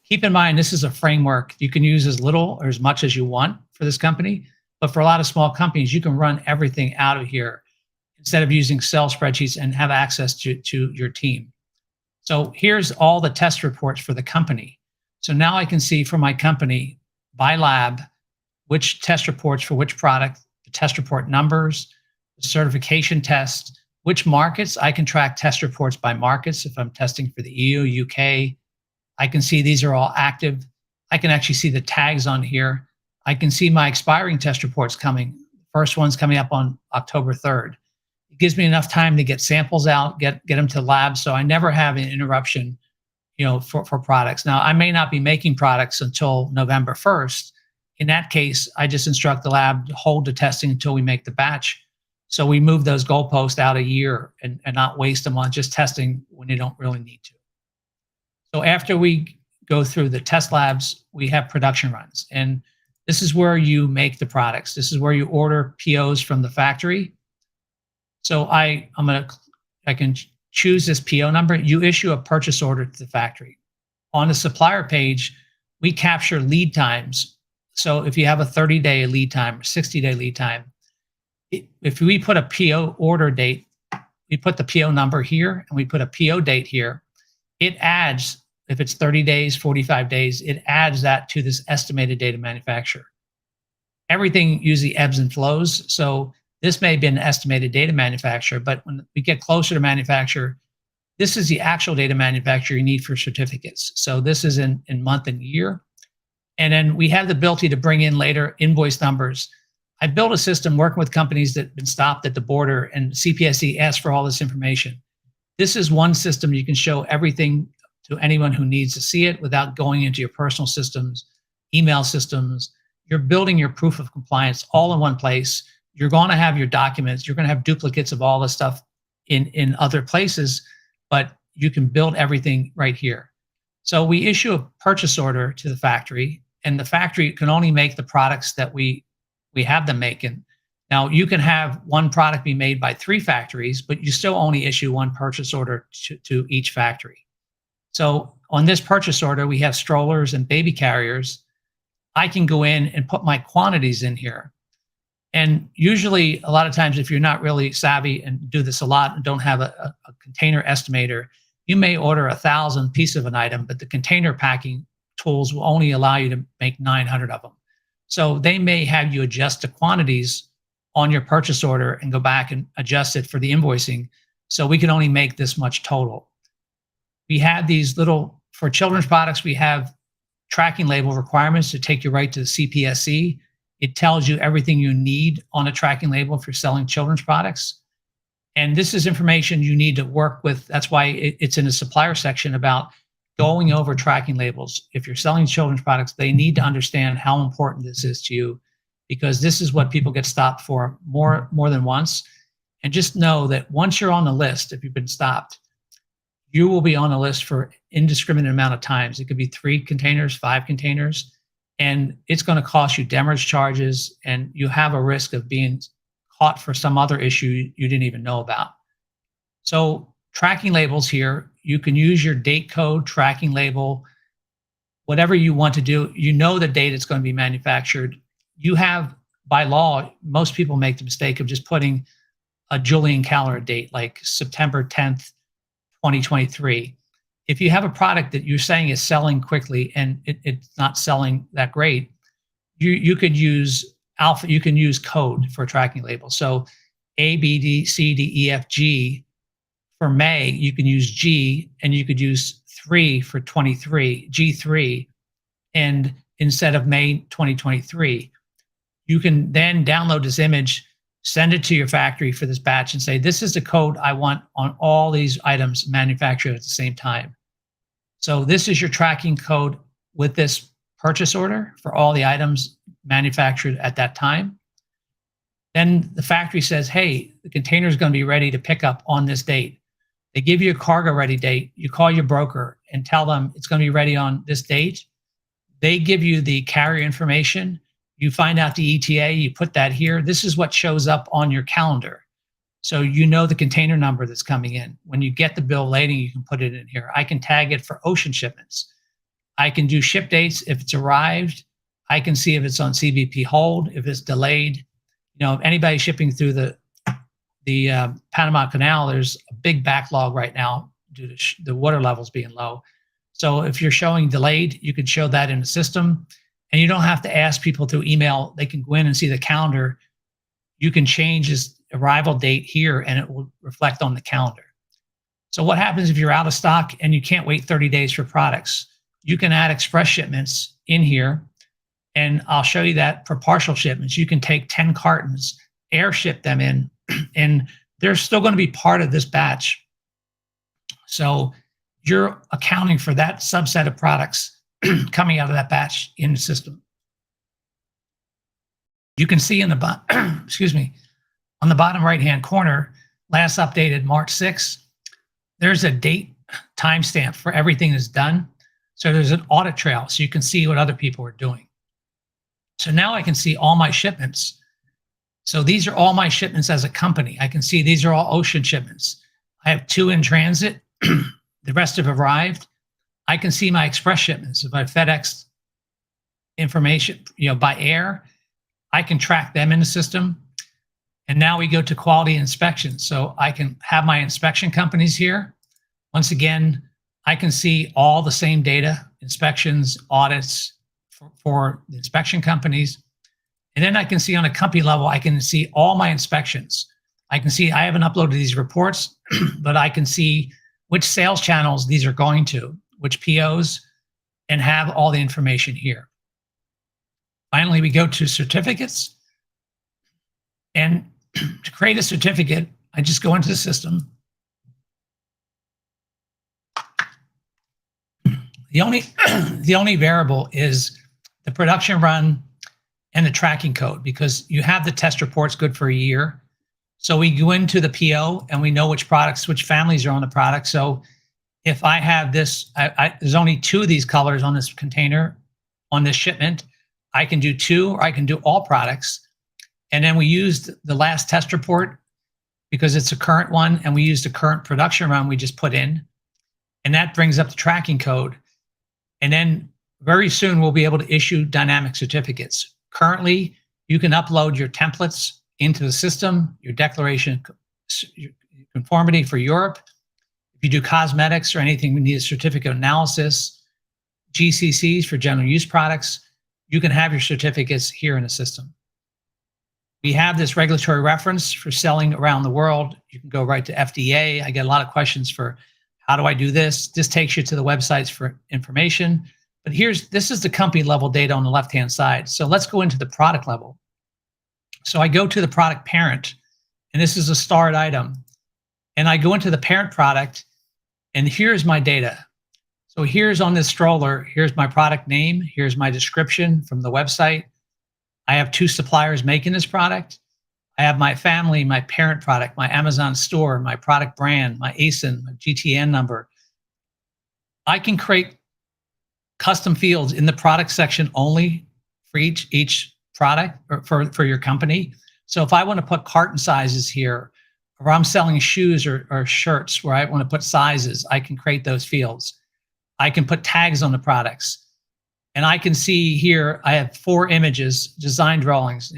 Keep in mind, this is a framework. You can use as little or as much as you want for this company, but for a lot of small companies, you can run everything out of here instead of using Excel spreadsheets and have access to your team. So here's all the test reports for the company. So now I can see for my company by lab, which test reports for which product, the test report numbers, the certification test, which markets. I can track test reports by markets. If I'm testing for the EU, UK, I can see these are all active. I can actually see the tags on here. I can see my expiring test reports coming. First one's coming up on October 3rd. It gives me enough time to get samples out, get them to labs, so I never have an interruption, for products. Now, I may not be making products until November 1st. In that case, I just instruct the lab to hold the testing until we make the batch. So we move those goalposts out a year and not waste them on just testing when you don't really need to. So after we go through the test labs, we have production runs. And this is where you make the products. This is where you order POs from the factory. So I can choose this PO number. You issue a purchase order to the factory. On the supplier page, we capture lead times. So if you have a 30-day lead time or 60-day lead time, if we put a PO order date, we put the PO number here and we put a PO date here, it adds, if it's 30 days, 45 days, it adds that to this estimated date of manufacture. Everything usually ebbs and flows. So this may have been an estimated date of manufacture, but when we get closer to manufacture, this is the actual date of manufacture you need for certificates. So this is in month and year. And then we have the ability to bring in later invoice numbers. I built a system working with companies that have been stopped at the border, and CPSC asked for all this information. This is one system you can show everything to anyone who needs to see it without going into your personal systems, email systems. You're building your proof of compliance all in one place. You're going to have your documents. You're going to have duplicates of all the stuff in other places, but you can build everything right here. So we issue a purchase order to the factory, and the factory can only make the products that we have them making. Now, you can have one product be made by 3 factories, but you still only issue one purchase order to each factory. So on this purchase order, we have strollers and baby carriers. I can go in and put my quantities in here. And usually, a lot of times, if you're not really savvy and do this a lot and don't have a container estimator, you may order 1,000 piece of an item, but the container packing tools will only allow you to make 900 of them. So they may have you adjust the quantities on your purchase order and go back and adjust it for the invoicing. So we can only make this much total. We have these little, for children's products, we have tracking label requirements to take you right to the CPSC. It tells you everything you need on a tracking label if you're selling children's products. And this is information you need to work with. That's why it's in the supplier section about going over tracking labels. If you're selling children's products, they need to understand how important this is to you, because this is what people get stopped for more than once. And just know that once you're on the list, if you've been stopped, you will be on the list for indiscriminate amount of times. It could be 3 containers, 5 containers, and it's going to cost you demurrage charges, and you have a risk of being caught for some other issue you didn't even know about. So tracking labels here, you can use your date code, tracking label, whatever you want to do. You know the date it's going to be manufactured. You have, by law, most people make the mistake of just putting a Julian calendar date, like September 10th, 2023. If you have a product that you're saying is selling quickly and it's not selling that great, you could use alpha, you can use code for a tracking label. So A, B, D, C, D, E, F, G. For May, you can use G, and you could use 3 for 23, G3, and instead of May 2023. You can then download this image, send it to your factory for this batch, and say, this is the code I want on all these items manufactured at the same time. So this is your tracking code with this purchase order for all the items manufactured at that time. Then the factory says, hey, the container is going to be ready to pick up on this date. They give you a cargo ready date. You call your broker and tell them it's going to be ready on this date. They give you the carrier information. You find out the ETA, you put that here. This is what shows up on your calendar. So you know the container number that's coming in. When you get the bill of lading, you can put it in here. I can tag it for ocean shipments. I can do ship dates if it's arrived. I can see if it's on CBP hold, if it's delayed. You know, if anybody shipping through the Panama Canal, there's a big backlog right now due to the water levels being low. So if you're showing delayed, you can show that in the system, and you don't have to ask people to email. They can go in and see the calendar. You can change his arrival date here, and it will reflect on the calendar. So what happens if you're out of stock and you can't wait 30 days for products? You can add express shipments in here, and I'll show you that for partial shipments. You can take 10 cartons, air ship them in, and they're still going to be part of this batch. So you're accounting for that subset of products coming out of that batch in the system. You can see in the excuse me, on the bottom right-hand corner, last updated March 6th, there's a date timestamp for everything that's done. So there's an audit trail, so you can see what other people are doing. So now I can see all my shipments. So these are all my shipments as a company. I can see these are all ocean shipments. I have 2 in transit. The rest have arrived. I can see my express shipments. If I FedEx information, by air, I can track them in the system. And now we go to quality inspection. So I can have my inspection companies here. Once again, I can see all the same data, inspections, audits for the inspection companies. And then I can see on a company level, I can see all my inspections. I can see I haven't uploaded these reports, but I can see which sales channels these are going to, which POs, and have all the information here. Finally, we go to certificates. And to create a certificate, I just go into the system. The only variable is the production run and the tracking code, because you have the test reports good for a year. So we go into the PO and we know which products, which families are on the product. So if I have this, there's only 2 of these colors on this container, on this shipment, I can do 2 or I can do all products. And then we used the last test report because it's a current one, and we used the current production run we just put in, and that brings up the tracking code. And then very soon we'll be able to issue dynamic certificates. Currently, you can upload your templates into the system, your declaration your conformity for Europe. If you do cosmetics or anything, we need a certificate of analysis, GCCs for general use products. You can have your certificates here in the system. We have this regulatory reference for selling around the world. You can go right to FDA. I get a lot of questions for how do I do this? This takes you to the websites for information. But this is the company level data on the left-hand side. So let's go into the product level. So I go to the product parent, and this is a starred item. And I go into the parent product, and here's my data. So here's on this stroller, here's my product name, here's my description from the website. I have 2 suppliers making this product. I have my family, my parent product, my Amazon store, my product brand, my ASIN, my GTN number. I can create custom fields in the product section only for each product or for your company. So if I want to put carton sizes here, or I'm selling shoes or shirts where I want to put sizes, I can create those fields. I can put tags on the products. And I can see here, I have 4 images, design drawings.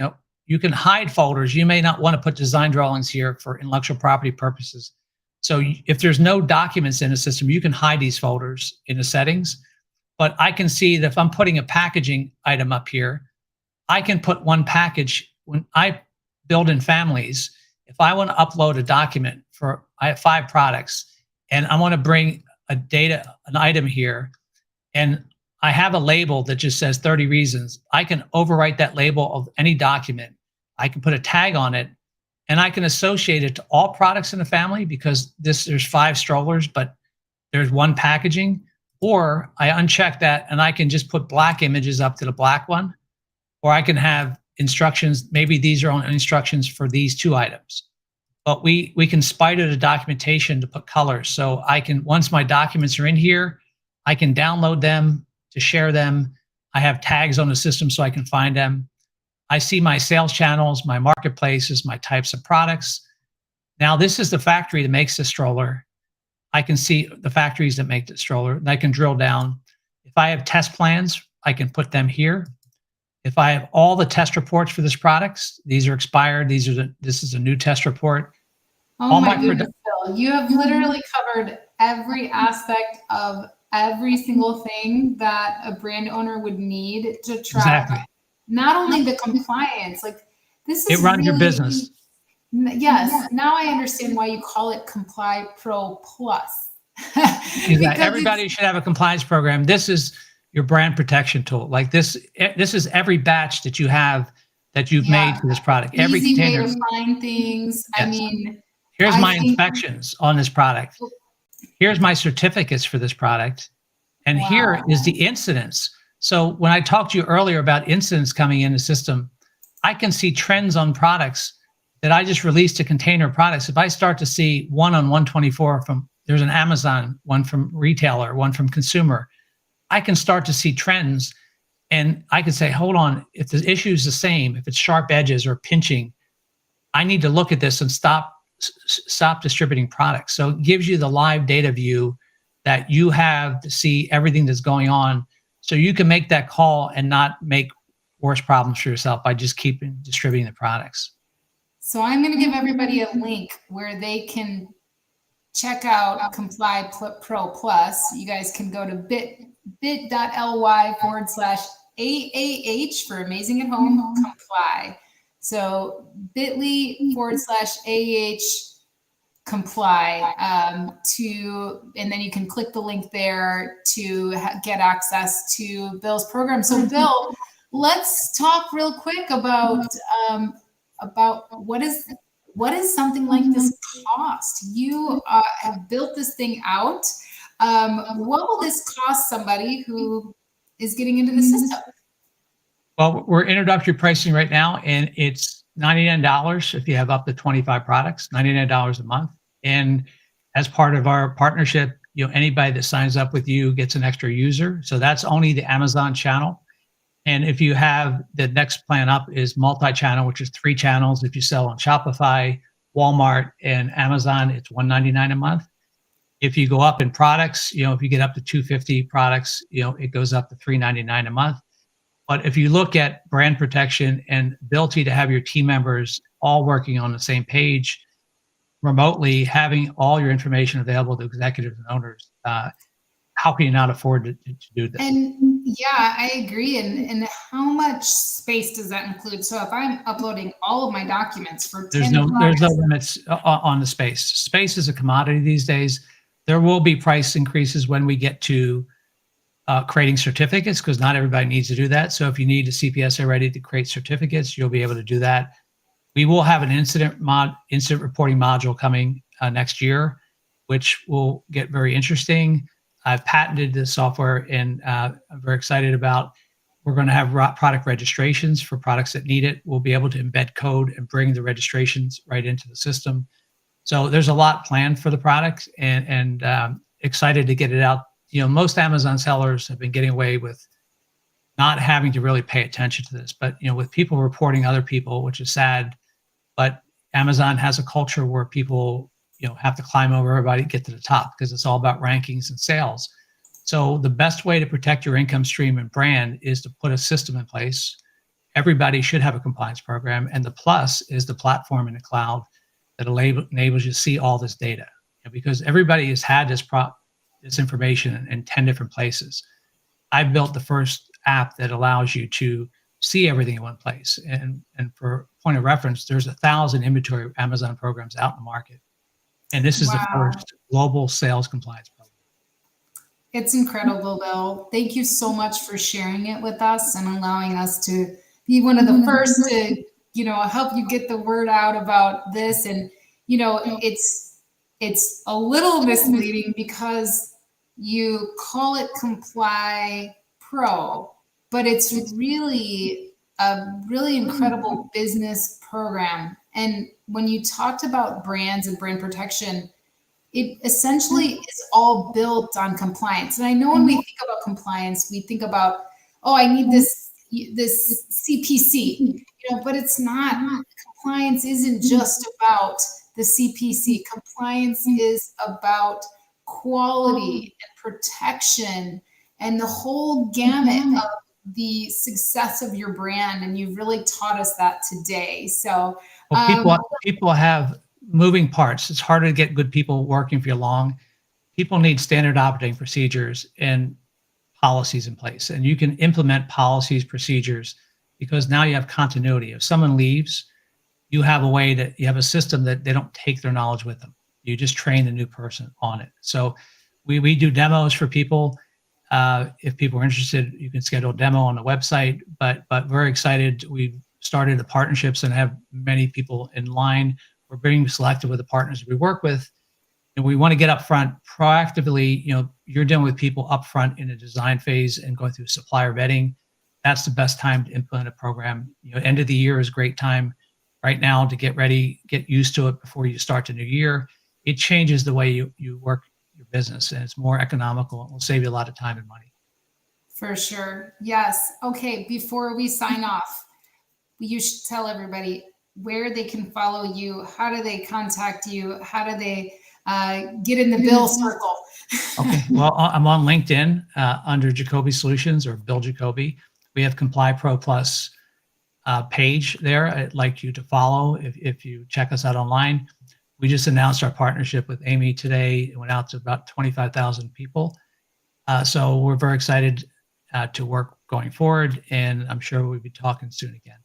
You can hide folders. You may not want to put design drawings here for intellectual property purposes. So if there's no documents in the system, you can hide these folders in the settings. But I can see that if I'm putting a packaging item up here, I can put one package. When I build in families, if I want to upload a document I have 5 products, and I want to bring an item here, and I have a label that just says 30 reasons. I can overwrite that label of any document. I can put a tag on it, and I can associate it to all products in the family because there's 5 strollers, but there's 1 packaging. Or I uncheck that, and I can just put black images up to the black one. Or I can have instructions. Maybe these are on instructions for these 2 items. But we can spider the documentation to put colors. So I can, once my documents are in here, I can download them to share them. I have tags on the system so I can find them. I see my sales channels, my marketplaces, my types of products. Now this is the factory that makes the stroller. I can see the factories that make the stroller, and I can drill down. If I have test plans, I can put them here. If I have all the test reports for this products, these are expired. This is a new test report. Oh my goodness, Bill, you have literally covered every aspect of every single thing that a brand owner would need to track. Exactly. Not only the compliance, like this is it runs your business. Yes. Now I understand why you call it Comply Pro Plus. Everybody should have a compliance program. This is your brand protection tool. Like this is every batch that you have that you've made for this product. Every easy container. way to find things. Yes. I mean, here's my inspections on this product. Here's my certificates for this product. And here is the incidents. So when I talked to you earlier about incidents coming in the system, I can see trends on products that I just released a container of products. If I start to see one on 124 there's an Amazon, one from retailer, one from consumer, I can start to see trends, and I can say, hold on, if the issue is the same, if it's sharp edges or pinching, I need to look at this and stop distributing products. So it gives you the live data view that you have to see everything that's going on, so you can make that call and not make worse problems for yourself by just keeping distributing the products. So I'm going to give everybody a link where they can check out Comply Pro Plus. You guys can go to bit.ly/AAH for Amazing at Home Comply. So bit.ly/AAH Comply and then you can click the link there to get access to Bill's program. So Bill, let's talk real quick about what is something like this cost? You have built this thing out. What will this cost somebody who is getting into the system? Well, we're introductory pricing right now, and it's $99 if you have up to 25 products, $99 a month. And as part of our partnership, anybody that signs up with you gets an extra user. So that's only the Amazon channel. And if you have the next plan up is multi-channel, which is 3 channels. If you sell on Shopify, Walmart, and Amazon, it's $199 a month. If you go up in products, if you get up to 250 products, it goes up to $399 a month. But if you look at brand protection and ability to have your team members all working on the same page remotely, having all your information available to executives and owners, how can you not afford to do this? And yeah, I agree. And how much space does that include? So if I'm uploading all of my documents for 10 there's no products, limits on the space. Space is a commodity these days. There will be price increases when we get to creating certificates, because not everybody needs to do that. So if you need a CPSA ready to create certificates, you'll be able to do that. We will have an incident reporting module coming next year, which will get very interesting. I've patented this software, and I'm very excited about. We're going to have product registrations for products that need it. We'll be able to embed code and bring the registrations right into the system. So there's a lot planned for the product, and excited to get it out. Most Amazon sellers have been getting away with not having to really pay attention to this, but with people reporting other people, which is sad. But Amazon has a culture where people have to climb over everybody to get to the top, because it's all about rankings and sales. So the best way to protect your income stream and brand is to put a system in place. Everybody should have a compliance program, and the plus is the platform in the cloud that enables you to see all this data, because everybody has had this information in 10 different places. I built the first app that allows you to see everything in one place. And for point of reference, there's 1,000 inventory Amazon programs out in the market. And this is the first global sales compliance program. It's incredible, Bill. Thank you so much for sharing it with us and allowing us to be one of the first to, help you get the word out about this. And, it's a little misleading because you call it Comply Pro, but it's really a really incredible business program. And when you talked about brands and brand protection, it essentially is all built on compliance. And I know when we think about compliance, we think about, I need this CPC, but it's not. Compliance isn't just about the CPC. Compliance is about quality and protection and the whole gamut of the success of your brand. And you've really taught us that today. So people have moving parts. It's harder to get good people working for you long. People need standard operating procedures and policies in place. And you can implement policies, procedures, because now you have continuity. If someone leaves, you have a system that they don't take their knowledge with them. You just train the new person on it. So we do demos for people. If people are interested, you can schedule a demo on the website, but very excited. We've started the partnerships and have many people in line. We're being selective with the partners we work with, and we want to get up front proactively. You're dealing with people up front in the design phase and going through supplier vetting. That's the best time to implement a program. End of the year is a great time right now to get ready, get used to it before you start the new year. It changes the way you work your business, and it's more economical. It will save you a lot of time and money. For sure. Yes. Okay. Before we sign off, you should tell everybody where they can follow you. How do they contact you? How do they get in the Bill circle? Okay. Well, I'm on LinkedIn under Jacoby Solutions or Bill Jacoby. We have Comply Pro Plus page there. I'd like you to follow if you check us out online. We just announced our partnership with Amy today. It went out to about 25,000 people. So we're very excited to work going forward, and I'm sure we'll be talking soon again.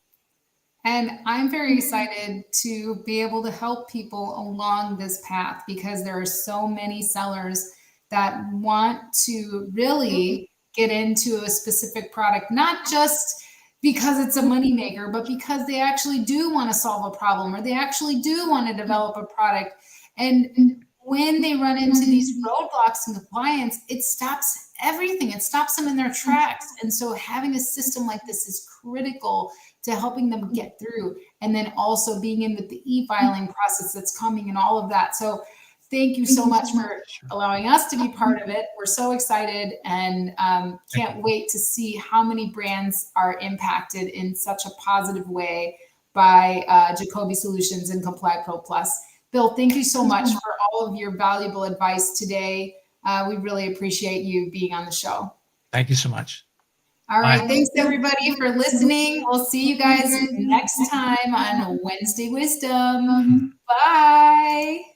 And I'm very excited to be able to help people along this path, because there are so many sellers that want to really get into a specific product, not just because it's a moneymaker, but because they actually do want to solve a problem, or they actually do want to develop a product. And when they run into these roadblocks in compliance, it stops everything. It stops them in their tracks. And so having a system like this is critical to helping them get through, and then also being in with the e-filing process that's coming and all of that. So Thank you so much for allowing us to be part of it. We're so excited and can't wait to see how many brands are impacted in such a positive way by Jacoby Solutions and Comply Pro Plus. Bill, thank you so much for all of your valuable advice today. We really appreciate you being on the show. Thank you so much. All right. Thanks, everybody, for listening. We'll see you guys next time on Wednesday Wisdom. Bye.